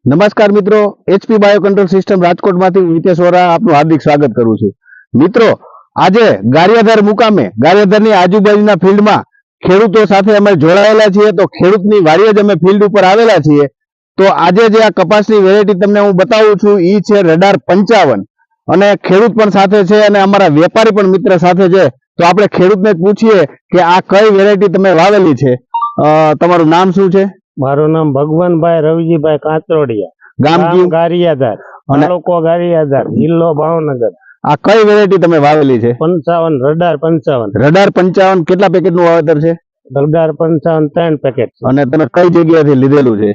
નમસ્કાર મિત્રો, HP bio control system રાજકોટમાંથી હું હિતેશ વોરા આપનું હાર્દિક સ્વાગત કરું છું. મિત્રો, આજે ગારિયાધાર મુકામે ગારિયાધારની આજુબાજુના ફિલ્ડમાં ખેડૂતો સાથે અમે જોડાયેલા છીએ. તો ખેડૂતની વાડીએ જ અમે ફિલ્ડ ઉપર આવેલા છીએ. તો આજે જે આ કપાસની વેરાયટી તમને હું બતાવું છું એ છે રડાર 55 અને ખેડૂત પણ સાથે છે અને અમારા વેપારી પણ મિત્ર સાથે છે. તો આપણે ખેડૂતને જ પૂછીએ કે આ કઈ વેરાયટી તમે વાવેલી છે. તમારું નામ શું છે? મારું નામ ભગવાનભાઈ રવજીભાઈ કાંતરોડિયા, ગામ ગારિયાધાર, તાલુકો ગારિયાધાર, જિલ્લો ભાવનગર. આ કઈ વેરાયટી તમે વાવેલી છે? 55 રડાર 55. રડાર 55 કેટલા પેકેટ નું વાવેતર છે? Radar 55 3 packet. અને તમે કઈ જગ્યાએથી લીધેલું છે?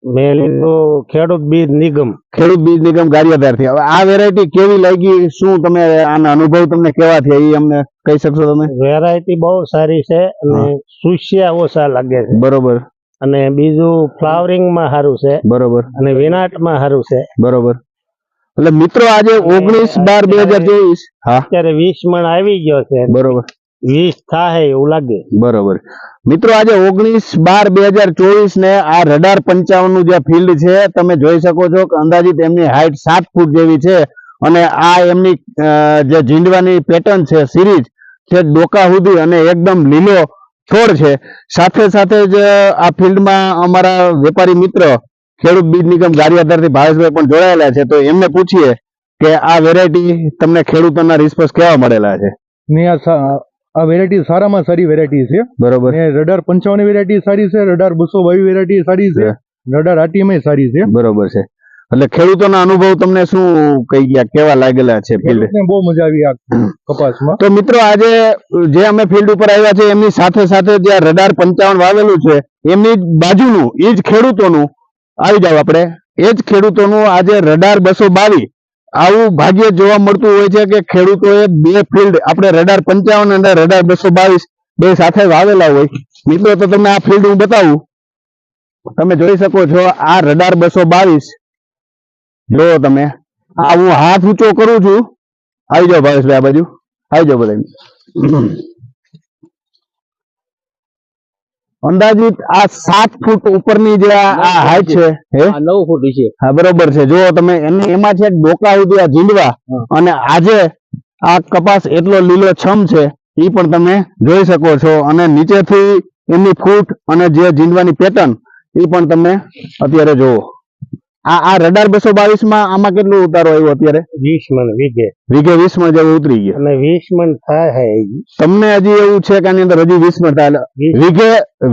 મેં લીધું ખેડૂત બીજ નિગમ. ખેડૂત બીજ નિગમ ગારિયાધાર થી. હવે આ વેરાયટી કેવી લાગી? શું તમે આના અનુભવ તમને કેવા થયા એ અમને કહી શકશો તમે? વેરાયટી બહુ સારી છે અને સુસ્યા ઓછા લાગે છે. બરોબર. અને બીજું ફ્લાવરિંગ માં સારું છે. બરોબર. અને વિનાટ માં સારું છે. બરોબર. એટલે મિત્રો આજે 19/12/2024 અત્યારે 20 મણ આવી ગયો છે. બરોબર. 20 થાય એવું લાગે. બરોબર. મિત્રો આજે 19/12/2024 ને આ રડાર 55 નું જે ફિલ્ડ છે તમે જોઈ શકો છો કે અંદાજિત એમની હાઈટ 7 ફૂટ જેવી છે અને આ એમની જે ઝીંડવાની પેટર્ન છે સિરીઝ છે ડોકા સુધી અને એકદમ લીલો છોડ છે. સાથે સાથે જ આ ફિલ્ડમાં અમારા વેપારી મિત્ર ખેડૂત બીજ નિગમ ગારિયાધારથી ભાવેશભાઈ પણ જોડાયેલા છે. તો એમને પૂછીએ કે આ વેરાયટી તમને ખેડૂતોના રિસ્પોન્સ કેવા મળેલા છે? આ વેરાયટી સારામાં સારી વેરાયટી છે. બરોબર. રડાર 55 વેરાયટી સારી છે, રડાર 222 વેરાયટી સારી છે, રડાર આટીએમ સારી છે. બરોબર છે. એટલે ખેડૂતોના અનુભવ તમને શું કહી ગયા, કેવા લાગેલા છે ફિલ્ડ? બહુ મજા આવી આ કપાસમાં. તો મિત્રો આજે જે અમે ફિલ્ડ ઉપર આવ્યા છે એમની સાથે સાથે જે રડાર 55 વાવેલું છે એમની બાજુનું એ જ ખેડૂતોનું આવી જાવ આપણે એ જ ખેડૂતોનું આજે રડાર 222 આવું ભાગ્ય જોવા મળતું હોય છે કે ખેડૂતોએ બે ફિલ્ડ આપણે રડાર 55 અને રડાર 222 બે સાથે વાવેલા હોય. મિત્રો તો તમને આ ફિલ્ડ હું બતાવું, તમે જોઈ શકો છો આ રડાર 222 જો તમે. આ હું હાથ ઊંચો કરું છું. આવી જાઓ ભાવેશભાઈ, આ બાજુ આવી જાઓ બધા. અંદાજિત આ 7 ફૂટ ઉપરની જે આ હાઈટ છે, 9 ફૂટ છે. હા બરોબર છે. જો તમે એમાં છે ડોકા સુધી આ ઝીંડવા અને આજે આ કપાસ એટલો લીલો છમ છે એ પણ તમે જોઈ શકો છો અને નીચેથી એમની ફૂટ અને જે ઝીંડવાની પેટર્ન એ પણ તમે અત્યારે જોવો. આ રડાર 222 માં આમાં કેટલું ઉતારો આવ્યો અત્યારે? 20 મણ વીઘે 20 મણ જેવું ઉતરી ગયા. અને 20 મણ થાય. તમને હજી એવું છે કે આની અંદર હજી 20 મણ થાય?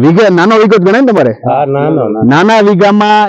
વીઘે નાનો વીઘો જ ગણાય ને તમારે? હા, નાના વીઘામાં